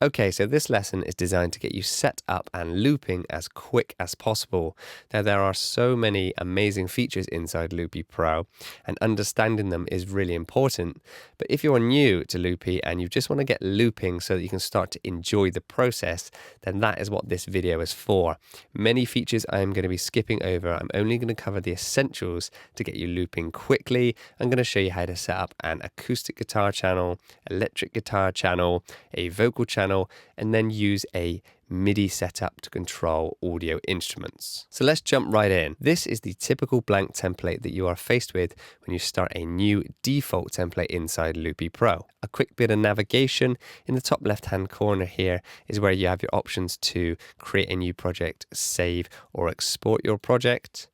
Okay, so this lesson is designed to get you set up and looping as quick as possible. Now, there are so many amazing features inside Loopy Pro, and understanding them is really important. But if you're new to Loopy and you just want to get looping so that you can start to enjoy the process, then that is what this video is for. Many features I'm going to be skipping over. I'm only going to cover the essentials to get you looping quickly. I'm going to show you how to set up an acoustic guitar channel, electric guitar channel, a vocal channel, and then use a MIDI setup to control audio instruments. So let's jump right in. This is the typical blank template that you are faced with when you start a new default template inside Loopy Pro. A quick bit of navigation in the top left hand corner here is where you have your options to create a new project, save or export your project.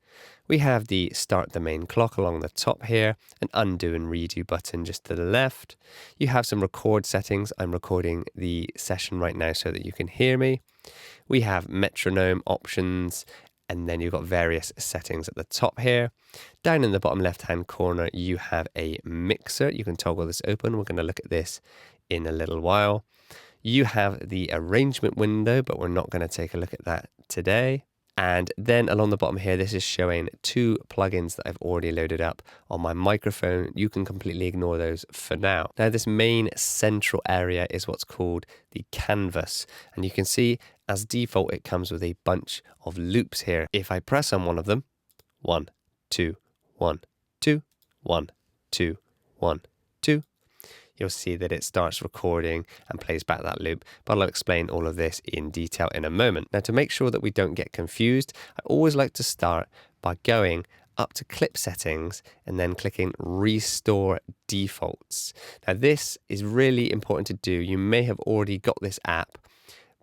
We have the start the main clock along the top here, an undo and redo button just to the left. You have some record settings. I'm recording the session right now so that you can hear me. We have metronome options, and then you've got various settings at the top here. Down in the bottom left hand corner, you have a mixer. You can toggle this open. We're going to look at this in a little while. You have the arrangement window, but we're not going to take a look at that today. And then along the bottom here, this is showing two plugins that I've already loaded up on my microphone. You can completely ignore those for now. Now, this main central area is what's called the canvas. And you can see as default, it comes with a bunch of loops here. If I press on one of them, 1, 2, 1, 2, 1, 2, 1, 2. You'll see that it starts recording and plays back that loop, but I'll explain all of this in detail in a moment. Now, to make sure that we don't get confused, I always like to start by going up to clip settings and then clicking restore defaults. Now, this is really important to do. You may have already got this app,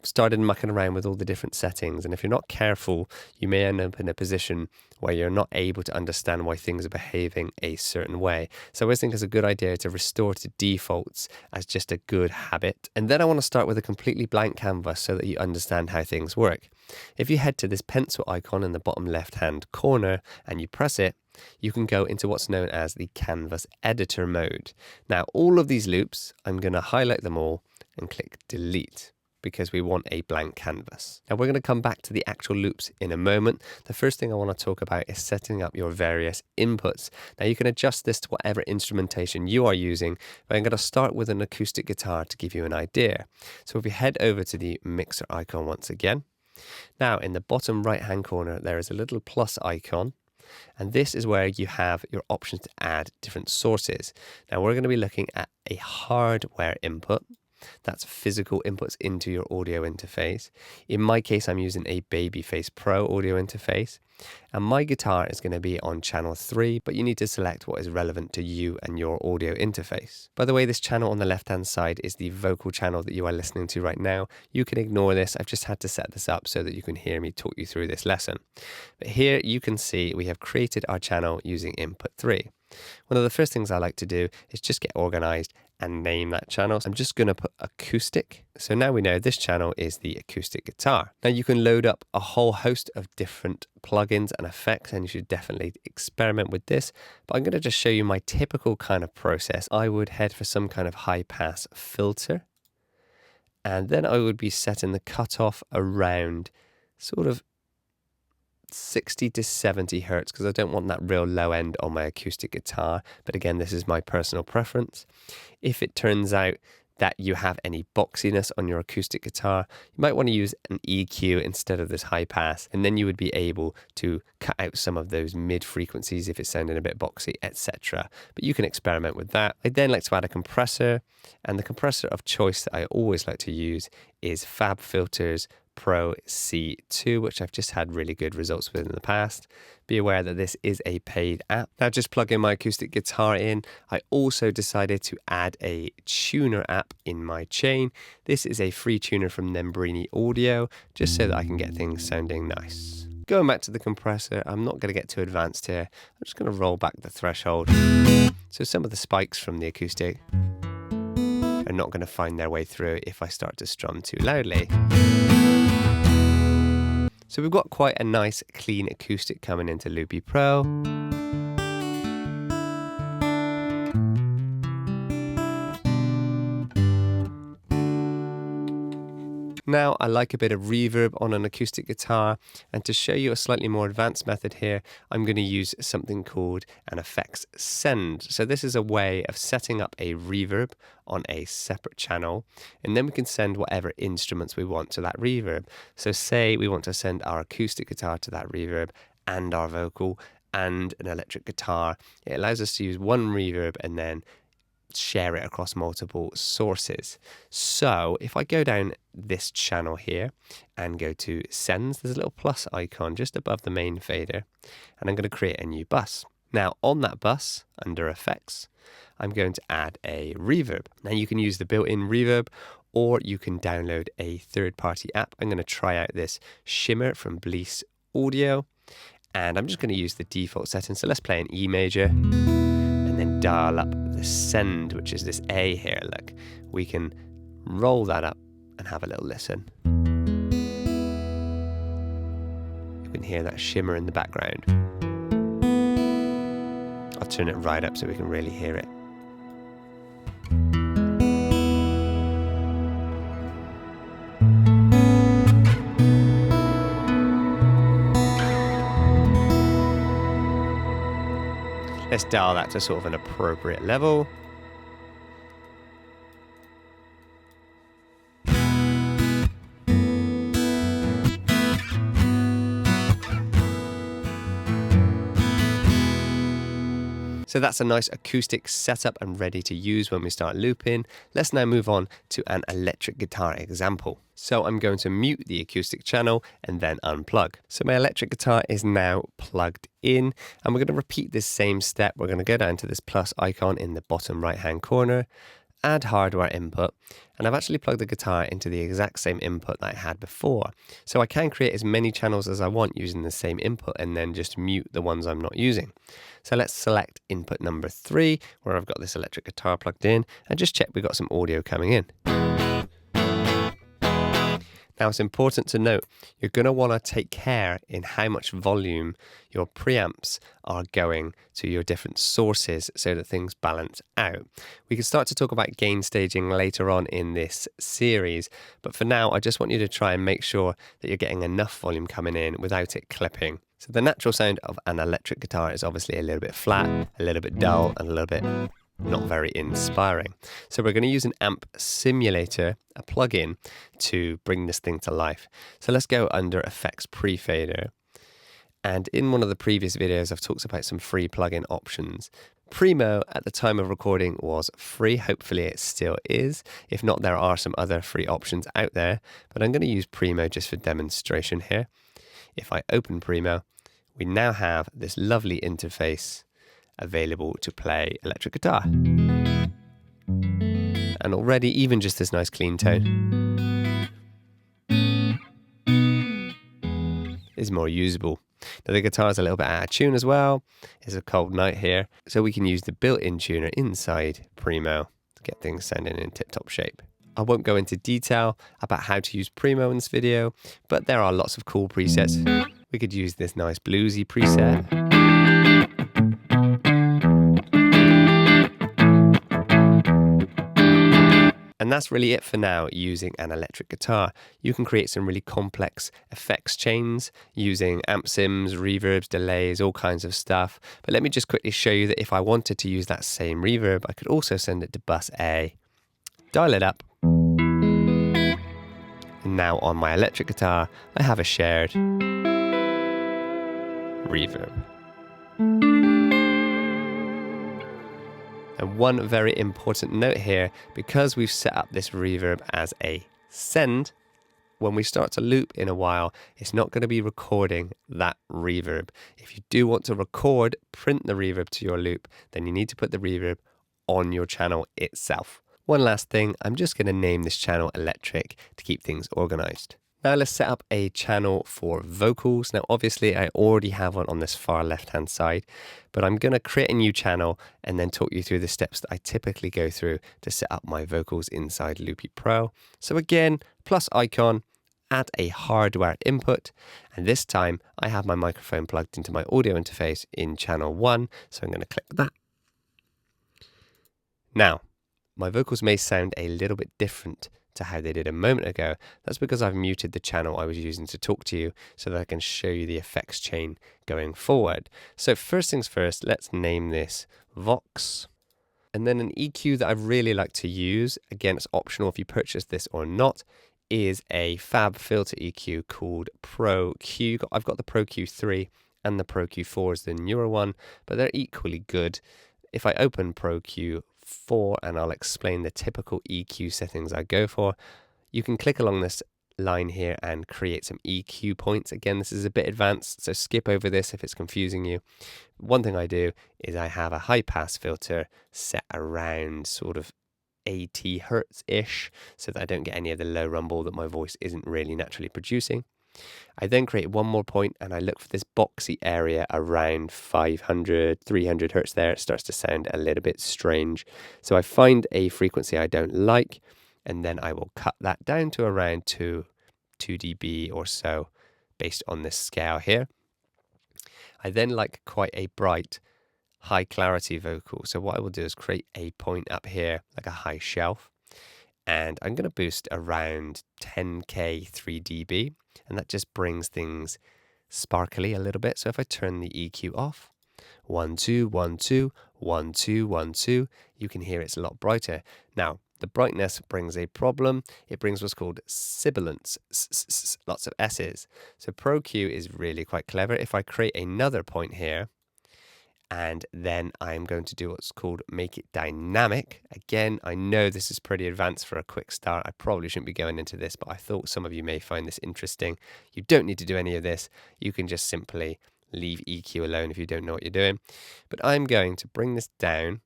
started mucking around with all the different settings, and if you're not careful, you may end up in a position where you're not able to understand why things are behaving a certain way. So I always think it's a good idea to restore to defaults as just a good habit. And then I want to start with a completely blank canvas so that you understand how things work. If you head to this pencil icon in the bottom left hand corner and you press it, you can go into what's known as the canvas editor mode. Now, all of these loops, I'm going to highlight them all and click delete, because we want a blank canvas. Now, we're going to come back to the actual loops in a moment. The first thing I want to talk about is setting up your various inputs. Now, you can adjust this to whatever instrumentation you are using, but I'm going to start with an acoustic guitar to give you an idea. So if we head over to the mixer icon once again, now in the bottom right hand corner, there is a little plus icon. And this is where you have your options to add different sources. Now, we're going to be looking at a hardware input. That's physical inputs into your audio interface. In my case, I'm using a Babyface Pro audio interface. And my guitar is going to be on channel 3, but you need to select what is relevant to you and your audio interface. By the way, this channel on the left-hand side is the vocal channel that you are listening to right now. You can ignore this. I've just had to set this up so that you can hear me talk you through this lesson. But here you can see we have created our channel using input 3. One of the first things I like to do is just get organized and name that channel. So I'm just going to put acoustic. So now we know this channel is the acoustic guitar. Now you can load up a whole host of different plugins and effects, and you should definitely experiment with this. But I'm going to just show you my typical kind of process. I would head for some kind of high pass filter, and then I would be setting the cutoff around sort of 60 to 70 hertz because I don't want that real low end on my acoustic guitar. But again, this is my personal preference. If it turns out that you have any boxiness on your acoustic guitar, you might want to use an EQ instead of this high pass, and then you would be able to cut out some of those mid frequencies if it's sounding a bit boxy, etc. But you can experiment with that. I then like to add a compressor, and the compressor of choice that I always like to use is FabFilter's Pro C2, which I've just had really good results with in the past. Be aware that this is a paid app. Now, just plugging my acoustic guitar in, I also decided to add a tuner app in my chain. This is a free tuner from Nembrini Audio, just so that I can get things sounding nice. Going back to the compressor, I'm not going to get too advanced here. I'm just going to roll back the threshold. So some of the spikes from the acoustic are not going to find their way through if I start to strum too loudly. So we've got quite a nice clean acoustic coming into Loopy Pro. Now, I like a bit of reverb on an acoustic guitar, and to show you a slightly more advanced method here, I'm going to use something called an effects send. So this is a way of setting up a reverb on a separate channel, and then we can send whatever instruments we want to that reverb. So say we want to send our acoustic guitar to that reverb and our vocal and an electric guitar. It allows us to use one reverb and then share it across multiple sources. So if I go down this channel here and go to sends, there's a little plus icon just above the main fader, and I'm going to create a new bus. Now on that bus, under effects, I'm going to add a reverb. Now you can use the built-in reverb, or you can download a third-party app. I'm going to try out this Shimmer from Blease Audio, and I'm just going to use the default settings. So let's play an E major and then dial up the send, which is this A here. Look, we can roll that up and have a little listen. You can hear that shimmer in the background. I'll turn it right up so we can really hear it. Let's dial that to sort of an appropriate level. So that's a nice acoustic setup and ready to use when we start looping. Let's now move on to an electric guitar example. So I'm going to mute the acoustic channel and then unplug. So my electric guitar is now plugged in, and we're going to repeat this same step. We're going to go down to this plus icon in the bottom right hand corner, add hardware input, and I've actually plugged the guitar into the exact same input that I had before. So I can create as many channels as I want using the same input and then just mute the ones I'm not using. So let's select input number 3, where I've got this electric guitar plugged in, and just check we've got some audio coming in. Now it's important to note, you're going to want to take care in how much volume your preamps are going to your different sources so that things balance out. We can start to talk about gain staging later on in this series, but for now I just want you to try and make sure that you're getting enough volume coming in without it clipping. So the natural sound of an electric guitar is obviously a little bit flat, a little bit dull, and a little bit not very inspiring. So we're going to use an amp simulator, a plugin, to bring this thing to life. So let's go under effects pre-fader. And in one of the previous videos, I've talked about some free plugin options. Primo at the time of recording was free. Hopefully it still is. If not, there are some other free options out there, but I'm going to use Primo just for demonstration here. If I open Primo, we now have this lovely interface available to play electric guitar. And already, even just this nice clean tone is more usable. Now the guitar is a little bit out of tune as well. It's a cold night here, so we can use the built-in tuner inside Primo to get things sounding in tip-top shape. I won't go into detail about how to use Primo in this video, but there are lots of cool presets. We could use this nice bluesy preset. And that's really it for now using an electric guitar. You can create some really complex effects chains using amp sims, reverbs, delays, all kinds of stuff. But let me just quickly show you that if I wanted to use that same reverb, I could also send it to bus A, dial it up. And now on my electric guitar, I have a shared reverb. And one very important note here, because we've set up this reverb as a send, when we start to loop in a while, it's not going to be recording that reverb. If you do want to record, print the reverb to your loop, then you need to put the reverb on your channel itself. One last thing, I'm just going to name this channel electric to keep things organized. Now let's set up a channel for vocals. Now obviously I already have one on this far left hand side, but I'm going to create a new channel and then talk you through the steps that I typically go through to set up my vocals inside Loopy Pro. So again, plus icon, add a hardware input, and this time I have my microphone plugged into my audio interface in channel 1, so I'm going to click that. Now, my vocals may sound a little bit different to how they did a moment ago, that's because I've muted the channel I was using to talk to you so that I can show you the effects chain going forward. So first things first, let's name this Vox. And then an EQ that I really like to use, again, it's optional if you purchase this or not, is a Fab filter EQ called Pro Q. I've got the Pro Q3 and the Pro Q4 is the newer one, but they're equally good. If I open Pro Q4 and I'll explain the typical EQ settings I go for, you can click along this line here and create some EQ points. Again, this is a bit advanced, so skip over this if it's confusing you. One thing I do is I have a high pass filter set around sort of 80 hertz-ish so that I don't get any of the low rumble that my voice isn't really naturally producing. I then create one more point and I look for this boxy area around 500, 300 hertz there. It starts to sound a little bit strange. So I find a frequency I don't like and then I will cut that down to around 2 dB or so based on this scale here. I then like quite a bright, high clarity vocal. So what I will do is create a point up here, like a high shelf, and I'm going to boost around 10K 3 dB, and that just brings things sparkly a little bit. So if I turn the EQ off, 1 2 1 2 1 2 1 2, you can hear it's a lot brighter. Now the brightness brings a problem. It brings what's called sibilance, lots of S's. So Pro Q is really quite clever. If I create another point here, and then I'm going to do what's called make it dynamic. Again, I know this is pretty advanced for a quick start. I probably shouldn't be going into this, but I thought some of you may find this interesting. You don't need to do any of this. You can just simply leave EQ alone if you don't know what you're doing. But I'm going to bring this down,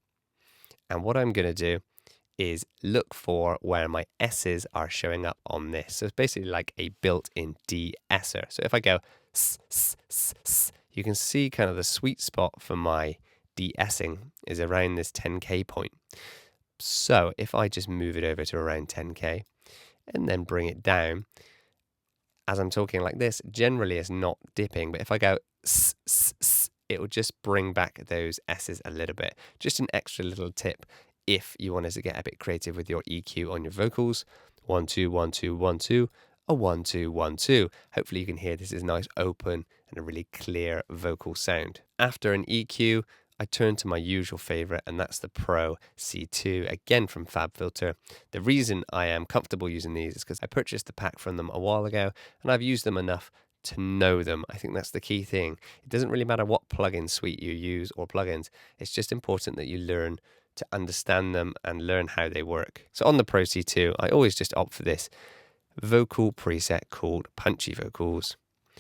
and what I'm going to do is look for where my S's are showing up on this. So it's basically like a built-in de-esser. So if I go s, s, s, s, you can see kind of the sweet spot for my de-essing is around this 10K point. So if I just move it over to around 10K and then bring it down, as I'm talking like this, generally it's not dipping, but if I go s, s, s, it will just bring back those S's a little bit. Just an extra little tip if you wanted to get a bit creative with your EQ on your vocals. 1 2 1 2 1 2, a 1 2 1 2. Hopefully you can hear this is nice, open, and a really clear vocal sound. After an EQ, I turn to my usual favorite, and that's the Pro C2, again from Fab Filter. The reason I am comfortable using these is because I purchased the pack from them a while ago, and I've used them enough to know them. I think that's the key thing. It doesn't really matter what plugin suite you use or plugins. It's just important that you learn to understand them and learn how they work. So on the Pro C2, I always just opt for this vocal preset called Punchy Vocals.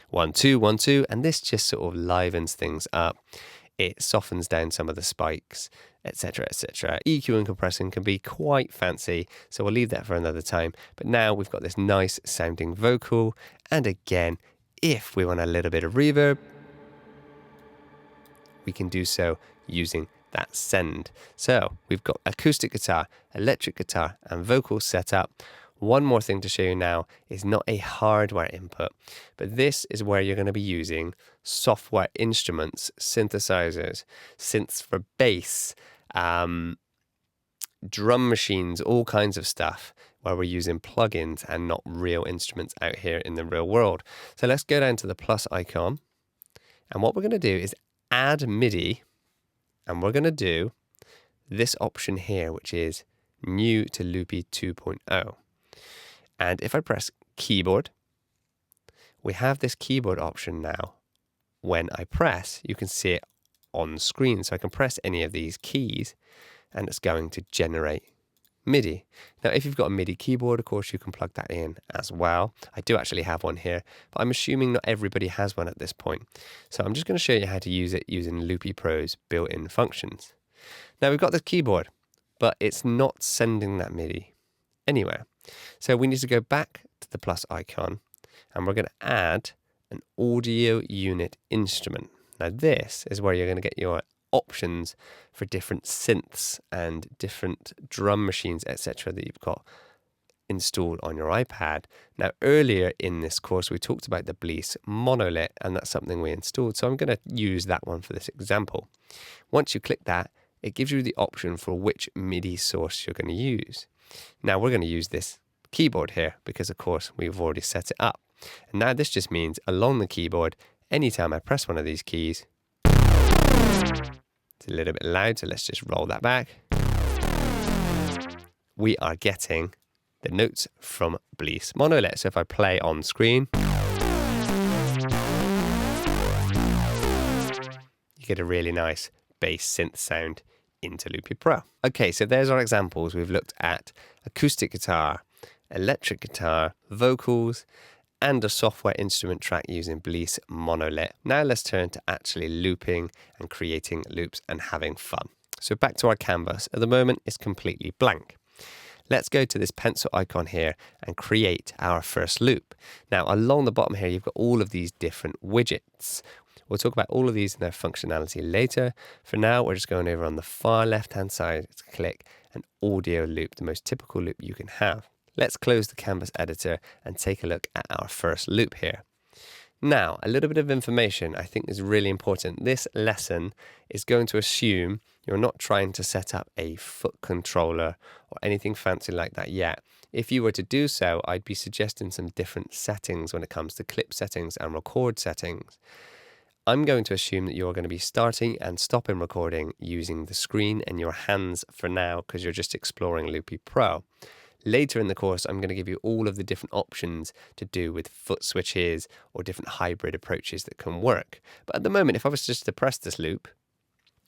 1 2 1 2, and this just sort of livens things up. It softens down some of the spikes, etc, etc. EQ and compressing can be quite fancy, so we'll leave that for another time. But now we've got this nice sounding vocal, and again, if we want a little bit of reverb, we can do so using that send. So we've got acoustic guitar, electric guitar, and vocal set up. One more thing to show you now is not a hardware input, but this is where you're going to be using software instruments, synthesizers, synths for bass, drum machines, all kinds of stuff where we're using plugins and not real instruments out here in the real world. So let's go down to the plus icon, and what we're going to do is add MIDI, and we're going to do this option here, which is new to Loopy 2.0. And if I press keyboard, we have this keyboard option now. When I press, you can see it on screen. So I can press any of these keys and it's going to generate MIDI. Now, if you've got a MIDI keyboard, of course, you can plug that in as well. I do actually have one here, but I'm assuming not everybody has one at this point. So I'm just going to show you how to use it using Loopy Pro's built-in functions. Now, we've got the keyboard, but it's not sending that MIDI anywhere. So we need to go back to the plus icon, and we're going to add an audio unit instrument. Now, this is where you're going to get your options for different synths and different drum machines, etc. that you've got installed on your iPad. Now, earlier in this course, we talked about the Blease monolith, and that's something we installed. So I'm going to use that one for this example. Once you click that, it gives you the option for which MIDI source you're going to use. Now, we're going to use this keyboard here because of course we've already set it up. And now this just means along the keyboard, anytime I press one of these keys, it's a little bit loud, so let's just roll that back. We are getting the notes from Bliss Monolith. So if I play on screen, you get a really nice bass synth sound into Loopy Pro. Okay, so there's our examples. We've looked at acoustic guitar, electric guitar, vocals, and a software instrument track using Bliss Monolith. Now let's turn to actually looping and creating loops and having fun. So back to our canvas. At the moment, it's completely blank. Let's go to this pencil icon here and create our first loop. Now, along the bottom here, you've got all of these different widgets. We'll talk about all of these and their functionality later. For now, we're just going over on the far left-hand side to click an audio loop, the most typical loop you can have. Let's close the canvas editor and take a look at our first loop here. Now, a little bit of information I think is really important. This lesson is going to assume you're not trying to set up a foot controller or anything fancy like that yet. If you were to do so, I'd be suggesting some different settings when it comes to clip settings and record settings. I'm going to assume that you're going to be starting and stopping recording using the screen and your hands for now because you're just exploring Loopy Pro. Later in the course, I'm going to give you all of the different options to do with foot switches or different hybrid approaches that can work. But at the moment, if I was just to press this loop,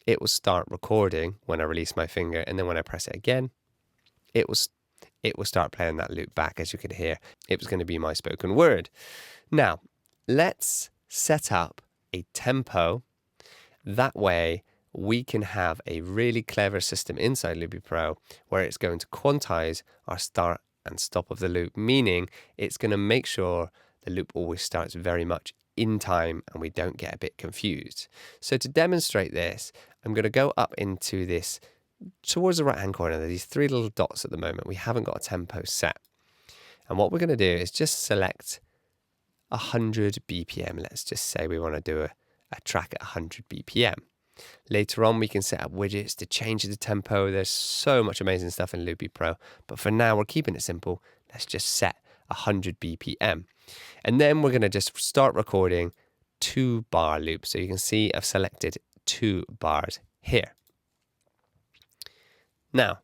it will start recording when I release my finger, and then when I press it again, it will start playing that loop back. As you can hear, it was going to be my spoken word. Now, let's set up a tempo. That way, we can have a really clever system inside Loopy Pro where it's going to quantize our start and stop of the loop, meaning it's going to make sure the loop always starts very much in time and we don't get a bit confused. So to demonstrate this, I'm going to go up into this towards the right hand corner. There are these three little dots at the moment. We haven't got a tempo set. And what we're going to do is just select 100 BPM. Let's just say we want to do a track at 100 BPM. Later on, we can set up widgets to change the tempo. There's so much amazing stuff in Loopy Pro. But for now, we're keeping it simple. Let's just set 100 BPM. And then we're going to just start recording 2-bar loops. So you can see I've selected 2 bars here. Now,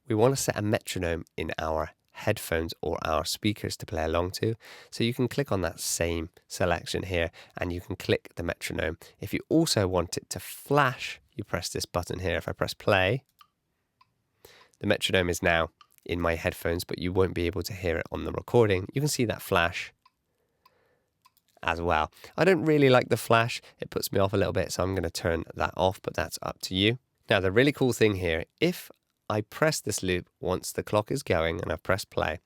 we want to set a metronome in our headphones or our speakers to play along to. So you can click on that same selection here and you can click the metronome. If you also want it to flash, you press this button here. If I press play, the metronome is now in my headphones, but you won't be able to hear it on the recording. You can see that flash as well. I don't really like the flash. It puts me off a little bit, so I'm going to turn that off, but that's up to you. Now, the really cool thing here, if I press this loop once the clock is going and I press play,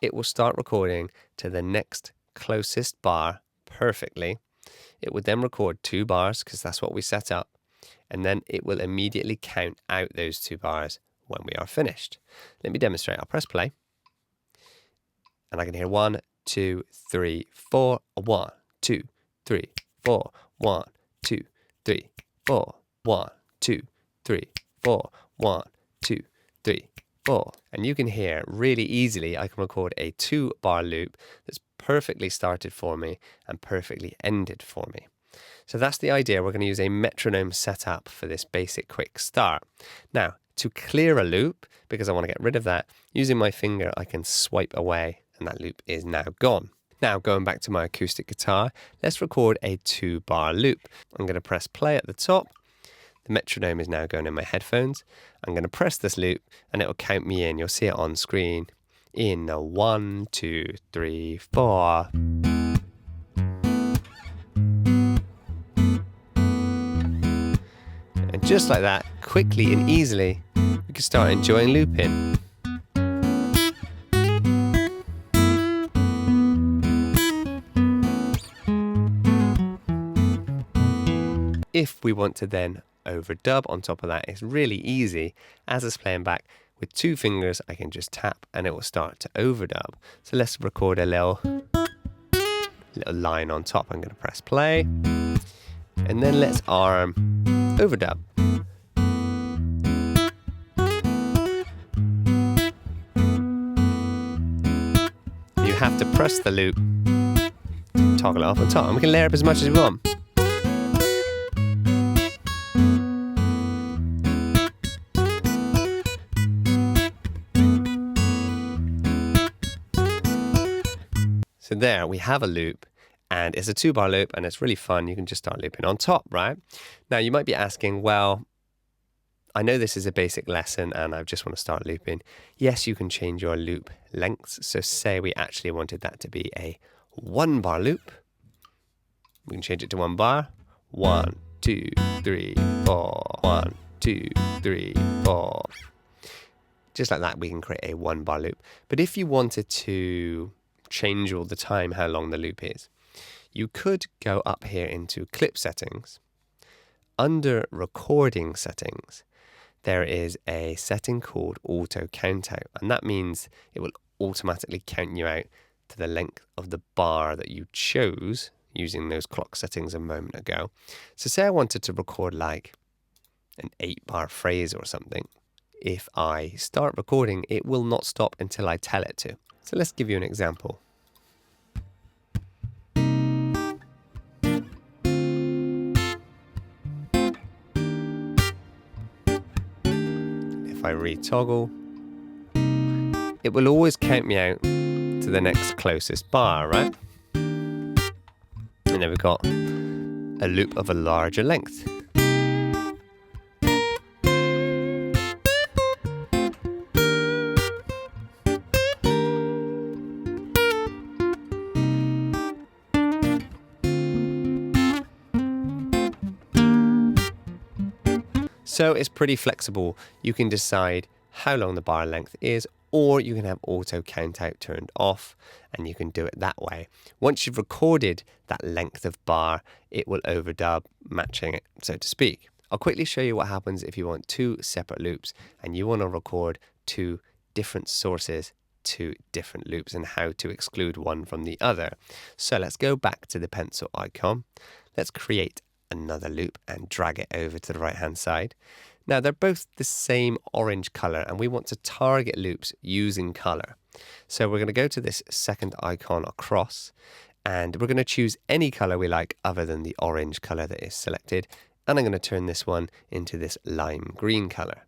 it will start recording to the next closest bar perfectly. It would then record 2 bars because that's what we set up. And then it will immediately count out those 2 bars when we are finished. Let me demonstrate. I'll press play. And I can hear 1, 2, 3, 4. 1, 2, 3, 4. 1, 2, 3, 4. 1, 2, 3, 4. 1, 2, 3, 4. And you can hear really easily I can record a 2-bar loop that's perfectly started for me and perfectly ended for me. So that's the idea. We're going to use a metronome setup for this basic quick start. Now, to clear a loop, because I want to get rid of that, using my finger I can swipe away and that loop is now gone. Now, going back to my acoustic guitar, let's record a 2-bar loop. I'm going to press play at the top. The metronome is now going in my headphones. I'm going to press this loop and it will count me in. You'll see it on screen in 1, 2, 3, 4. And just like that, quickly and easily, we can start enjoying looping. If we want to then overdub on top of that, it's really easy. As it's playing back with 2 fingers, I can just tap and it will start to overdub. So let's record a little line on top. I'm going to press play and then let's arm overdub. have to press the loop, toggle it off on top, and we can layer up as much as we want. So there we have a loop, and it's a 2-bar loop, and it's really fun. You can just start looping on top, right? Now you might be asking, well, I know this is a basic lesson and I just want to start looping. Yes, you can change your loop lengths. So say we actually wanted that to be a 1-bar loop. We can change it to 1 bar. 1, 2, 3, 4. 1, 2, 3, 4. Just like that, we can create a 1-bar loop. But if you wanted to change all the time how long the loop is, you could go up here into clip settings. Under recording settings, there is a setting called auto count out, and that means it will automatically count you out to the length of the bar that you chose using those clock settings a moment ago. So say I wanted to record like an 8-bar phrase or something. If I start recording, it will not stop until I tell it to. So let's give you an example. If I retoggle, it will always count me out to the next closest bar, right? And then we've got a loop of a larger length. So it's pretty flexible. You can decide how long the bar length is, or you can have auto count out turned off, and you can do it that way. Once you've recorded that length of bar, it will overdub, matching it, so to speak. I'll quickly show you what happens if you want 2 separate loops and you want to record 2 different sources to different loops and how to exclude one from the other. So let's go back to the pencil icon. Let's create another loop and drag it over to the right hand side. Now they're both the same orange color and we want to target loops using color. So we're going to go to this second icon across and we're going to choose any color we like other than the orange color that is selected, and I'm going to turn this one into this lime green color.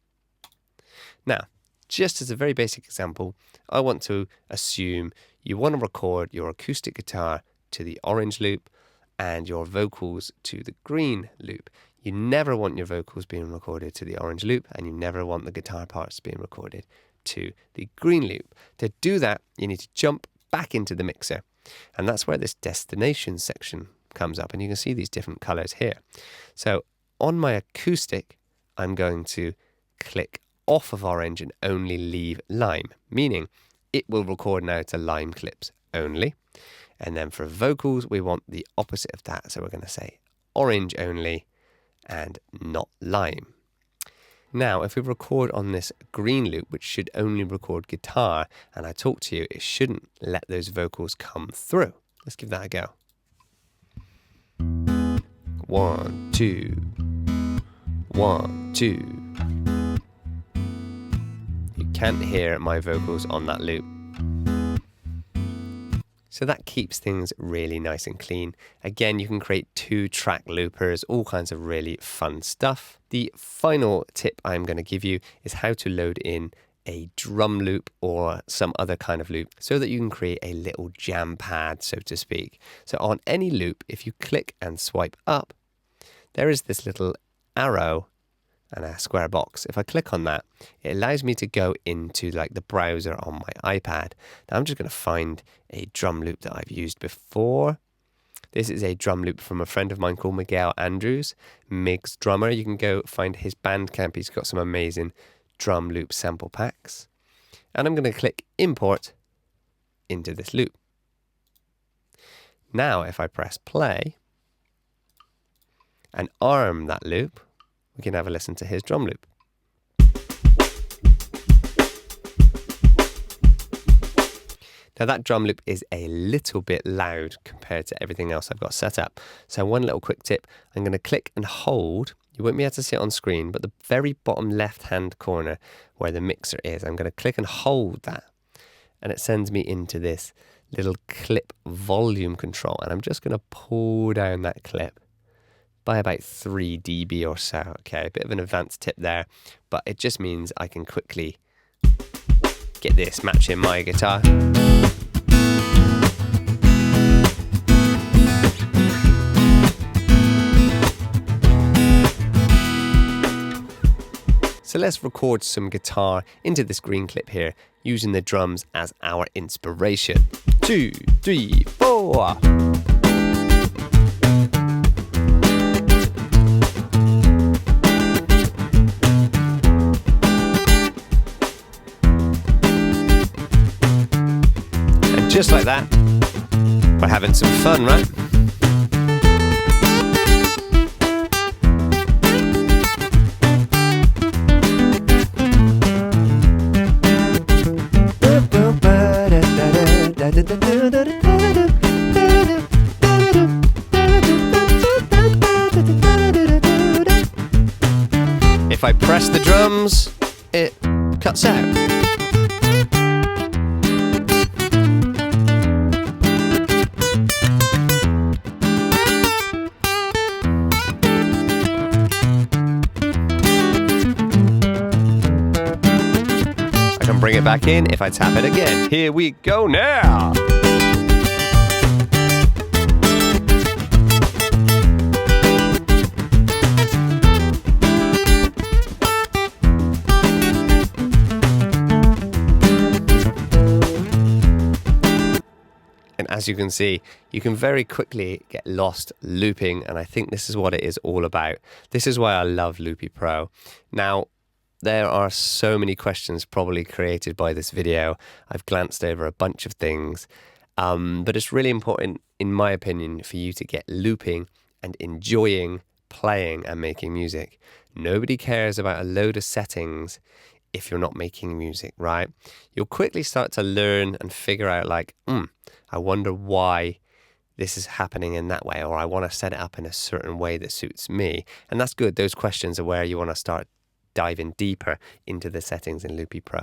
Now, just as a very basic example, I want to assume you want to record your acoustic guitar to the orange loop and your vocals to the green loop. You never want your vocals being recorded to the orange loop, and you never want the guitar parts being recorded to the green loop. To do that, you need to jump back into the mixer, and that's where this destination section comes up, and you can see these different colors here. So on my acoustic, I'm going to click off of orange and only leave lime, meaning it will record now to lime clips only. And then for vocals, we want the opposite of that. So we're going to say orange only and not lime. Now, if we record on this green loop, which should only record guitar, and I talk to you, it shouldn't let those vocals come through. Let's give that a go. 1, 2, 1, 2. You can't hear my vocals on that loop. So that keeps things really nice and clean. Again, you can create 2-track loopers, all kinds of really fun stuff. The final tip I'm going to give you is how to load in a drum loop or some other kind of loop so that you can create a little jam pad, so to speak. So on any loop, if you click and swipe up, there is this little arrow and a square box. If I click on that, it allows me to go into like the browser on my iPad. Now I'm just going to find a drum loop that I've used before. This is a drum loop from a friend of mine called Miguel Andrews, Mig's drummer. You can go find his Bandcamp. He's got some amazing drum loop sample packs. And I'm going to click import into this loop. Now if I press play and arm that loop, we can have a listen to his drum loop. Now that drum loop is a little bit loud compared to everything else I've got set up. So one little quick tip, I'm going to click and hold. You won't be able to see it on screen, but the very bottom left-hand corner where the mixer is, I'm going to click and hold that. And it sends me into this little clip volume control, and I'm just going to pull down that clip by about 3 dB or so. Okay, a bit of an advanced tip there, but it just means I can quickly get this matching my guitar. So let's record some guitar into this green clip here, using the drums as our inspiration. 2, 3, 4. And just like that, we're having some fun, right? If I press the drums, it cuts out. I can bring it back in if I tap it again. Here we go now. And as you can see, you can very quickly get lost looping, and I think this is what it is all about. This is why I love Loopy Pro. Now, there are so many questions probably created by this video. I've glanced over a bunch of things, but it's really important, in my opinion, for you to get looping and enjoying playing and making music. Nobody cares about a load of settings if you're not making music, right? You'll quickly start to learn and figure out like, I wonder why this is happening in that way, or I want to set it up in a certain way that suits me. And that's good. Those questions are where you want to start diving deeper into the settings in Loopy Pro.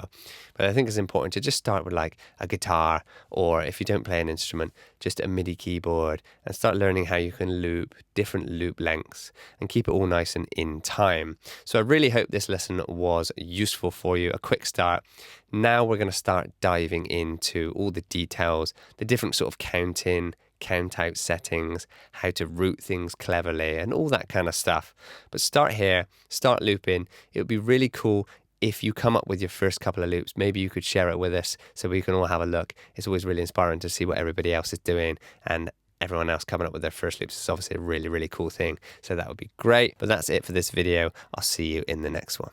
But I think it's important to just start with like a guitar, or if you don't play an instrument, just a MIDI keyboard, and start learning how you can loop different loop lengths and keep it all nice and in time. So I really hope this lesson was useful for you, a quick start. Now we're going to start diving into all the details, the different sort of count in, count out settings, how to route things cleverly, and all that kind of stuff. But start here, start looping. It would be really cool if you come up with your first couple of loops. Maybe you could share it with us so we can all have a look. It's always really inspiring to see what everybody else is doing, and everyone else coming up with their first loops is obviously a really, really cool thing. So that would be great. But that's it for this video. I'll see you in the next one.